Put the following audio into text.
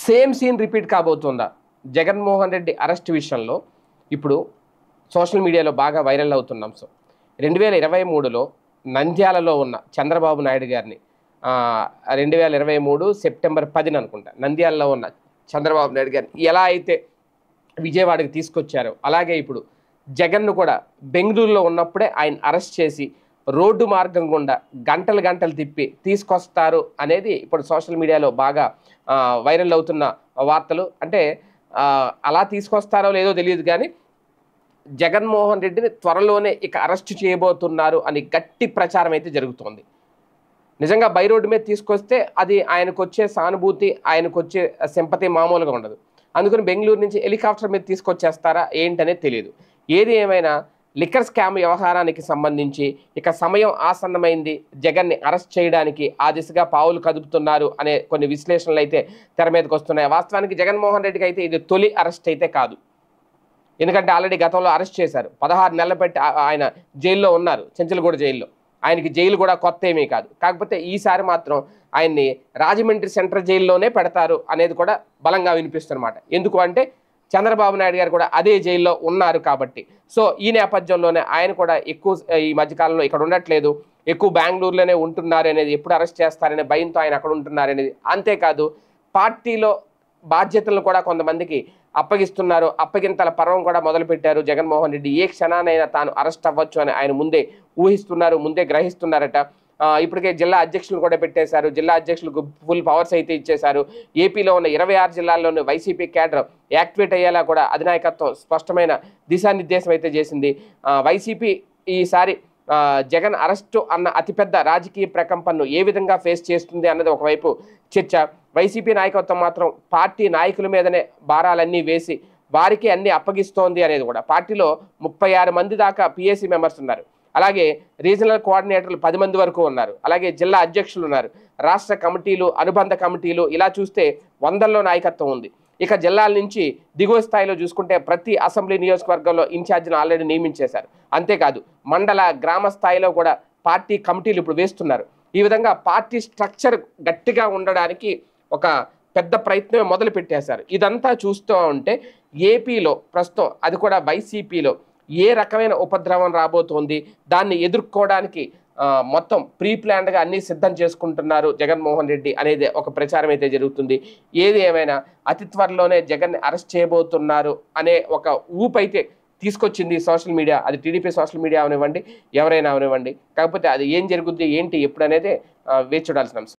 Same scene repeat కాబోతుందా? Jaganmohan Reddy arrest విషయంలో ఇప్పుడు సోషల్ మీడియాలో బాగా వైరల్ అవుతున్న అంశం. 2023లో నంద్యాలలో ఉన్న చంద్రబాబు నాయుడు గారిని 2023 సెప్టెంబర్ 10 అనుకుంటా నంద్యాలలో ఉన్న చంద్రబాబు నాయుడు గారిని ఎలా అయితే విజయవాడకి తీసుకొచ్చారో, అలాగే ఇప్పుడు జగన్ను కూడా బెంగళూరులో ఉన్నప్పుడే ఆయన అరెస్ట్ చేసి రోడ్డు మార్గం గుండా గంటలు గంటలు తిప్పి తీసుకొస్తారు అనేది ఇప్పుడు సోషల్ మీడియాలో బాగా వైరల్ అవుతున్న వార్తలు. అంటే అలా తీసుకొస్తారో లేదో తెలియదు కానీ జగన్మోహన్ రెడ్డిని త్వరలోనే ఇక అరెస్ట్ చేయబోతున్నారు అని గట్టి ప్రచారం అయితే జరుగుతోంది. నిజంగా బై రోడ్డు మీద తీసుకొస్తే అది ఆయనకు వచ్చే సానుభూతి, ఆయనకు వచ్చే సింపతి మామూలుగా ఉండదు. అందుకని బెంగళూరు నుంచి హెలికాప్టర్ మీద తీసుకొచ్చేస్తారా ఏంటనేది తెలియదు. ఏది ఏమైనా లిక్కర్ స్కామ్ వ్యవహారానికి సంబంధించి ఇక సమయం ఆసన్నమైంది, జగన్ని అరెస్ట్ చేయడానికి ఆ దిశగా పావులు కదుపుతున్నారు అనే కొన్ని విశ్లేషణలు అయితే తెర మీదకి వస్తున్నాయి. వాస్తవానికి జగన్మోహన్ రెడ్డికి అయితే ఇది తొలి అరెస్ట్ అయితే కాదు. ఎందుకంటే ఆల్రెడీ గతంలో అరెస్ట్ చేశారు. 16 నెలలు పెట్టి ఆయన జైల్లో ఉన్నారు, చెంచల్గూడ జైల్లో. ఆయనకి జైలు కూడా కొత్త ఏమీ కాదు. కాకపోతే ఈసారి మాత్రం ఆయన్ని రాజమండ్రి సెంట్రల్ జైల్లోనే పెడతారు అనేది కూడా బలంగా వినిపిస్తున్నమాట. ఎందుకు అంటే చంద్రబాబు నాయుడు గారు కూడా అదే జైల్లో ఉన్నారు కాబట్టి. సో ఈ నేపథ్యంలోనే ఆయన కూడా ఎక్కువ ఈ మధ్యకాలంలో ఇక్కడ ఉండట్లేదు, ఎక్కువ బెంగళూరులోనే ఉంటున్నారు అనేది, ఎప్పుడు అరెస్ట్ చేస్తారనే భయంతో ఆయన అక్కడ ఉంటున్నారనేది. అంతేకాదు పార్టీలో బాధ్యతలను కూడా కొంతమందికి అప్పగిస్తున్నారు. అప్పగింతల పర్వం కూడా మొదలుపెట్టారు జగన్మోహన్ రెడ్డి. ఏ క్షణానైనా తాను అరెస్ట్ అవ్వచ్చు అని ఆయన ముందే ఊహిస్తున్నారు, ముందే గ్రహిస్తున్నారట. ఇప్పటికే జిల్లా అధ్యక్షులు కూడా పెట్టేశారు. జిల్లా అధ్యక్షులకు ఫుల్ పవర్స్ అయితే ఇచ్చేశారు. ఏపీలో ఉన్న 26 జిల్లాల్లోని వైసీపీ క్యాడర్ యాక్టివేట్ అయ్యేలా కూడా అధినాయకత్వం స్పష్టమైన దిశానిర్దేశం అయితే చేసింది. వైసీపీ ఈసారి జగన్ అరెస్టు అన్న అతిపెద్ద రాజకీయ ప్రకంపనను ఏ విధంగా ఫేస్ చేస్తుంది అన్నది ఒకవైపు చర్చ. వైసీపీ నాయకత్వం మాత్రం పార్టీ నాయకుల మీదనే భారాలన్నీ వేసి వారికి అన్ని అప్పగిస్తోంది అనేది కూడా. పార్టీలో 36 మంది దాకా పిఎస్సి మెంబర్స్ ఉన్నారు. అలాగే రీజనల్ కోఆర్డినేటర్లు 10 మంది వరకు ఉన్నారు. అలాగే జిల్లా అధ్యక్షులు ఉన్నారు, రాష్ట్ర కమిటీలు, అనుబంధ కమిటీలు, ఇలా చూస్తే వందల్లో నాయకత్వం ఉంది. ఇక జిల్లాల నుంచి దిగువ స్థాయిలో చూసుకుంటే ప్రతి అసెంబ్లీ నియోజకవర్గంలో ఇన్ఛార్జిని ఆల్రెడీ నియమించేశారు. అంతేకాదు మండల, గ్రామ స్థాయిలో కూడా పార్టీ కమిటీలు ఇప్పుడు వేస్తున్నారు. ఈ విధంగా పార్టీ స్ట్రక్చర్ గట్టిగా ఉండడానికి ఒక పెద్ద ప్రయత్నమే మొదలు పెట్టేశారు. ఇదంతా చూస్తూ ఉంటే ఏపీలో ప్రస్తుతం, అది కూడా వైసీపీలో ఏ రకమైన ఉపద్రవం రాబోతోంది, దాన్ని ఎదుర్కోవడానికి మొత్తం ప్రీ ప్లాన్డ్గా అన్నీ సిద్ధం చేసుకుంటున్నారు జగన్మోహన్ రెడ్డి అనేది ఒక ప్రచారం అయితే జరుగుతుంది. ఏది ఏమైనా అతి త్వరలోనే జగన్ని అరెస్ట్ చేయబోతున్నారు అనే ఒక ఊపు అయితే తీసుకొచ్చింది సోషల్ మీడియా. అది టీడీపీ సోషల్ మీడియా అవనివ్వండి, ఎవరైనా అవనివ్వండి. కాకపోతే అది ఏం జరుగుద్ది, ఏంటి, ఎప్పుడు అనేది వేచి చూడాల్సిన అంశం.